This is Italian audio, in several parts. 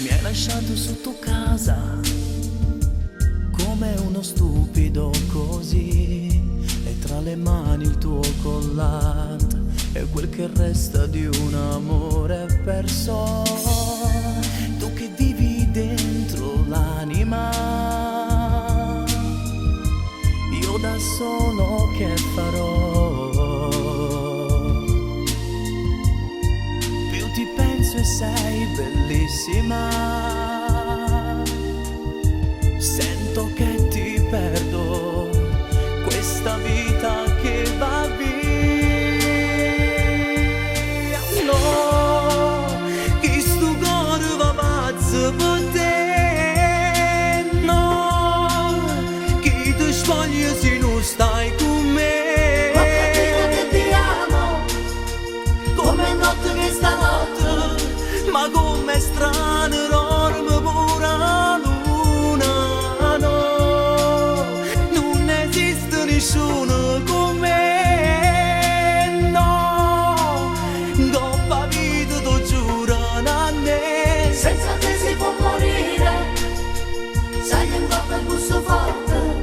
Mi hai lasciato sotto casa come uno stupido così, e tra le mani il tuo collante e quel che resta di un amore perso. Tu che vivi dentro l'anima, io da solo che farò? Più ti penso e sei bellissima, sento che ti perdo, questa vita che va via. No, chi sto cuore va pazzo per te. No, chi ti spoglia se non stai con me. Ho capito che ti amo, come notte che stanotte, Ma com'è strano, enorme pure la luna. No, non esiste nessuno come no. Coppa vita tu giuro a me. senza te si può morire, sai in coppa il gusto forte.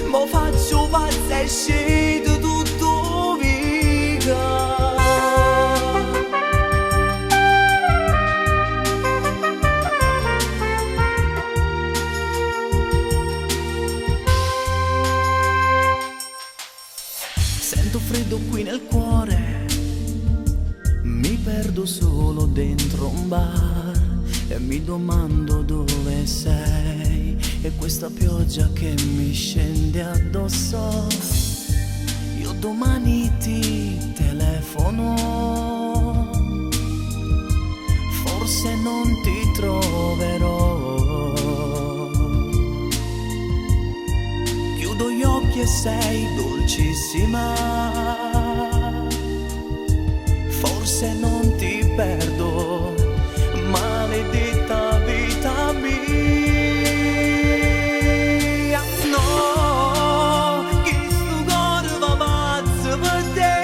Mo faccio pazza e scedo tutto via. Sento freddo qui nel cuore, mi perdo solo dentro un bar e mi domando dove sei, e questa pioggia che mi scende addosso. Io domani ti telefono, forse non ti troverò. Chiudo gli occhi e sei dolcissima, forse non ti perdo, maledetta vita mia. No, chi sto cuore va pazzo per te.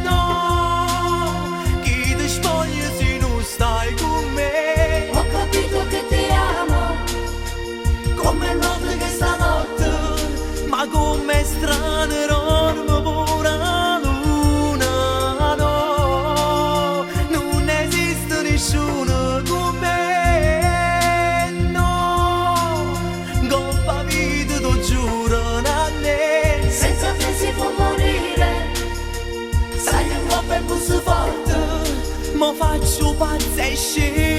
No, chi ti spoglia se non stai con me. Ho capito che ti amo, come notte che stanotte. Ma com'è strano, enorme pure la luna. No, non esiste nessuno come no. Coppa vita tu giuro a me. Senza te si può morire, sai in coppa il gusto forte. Mo faccio pazza e scemo.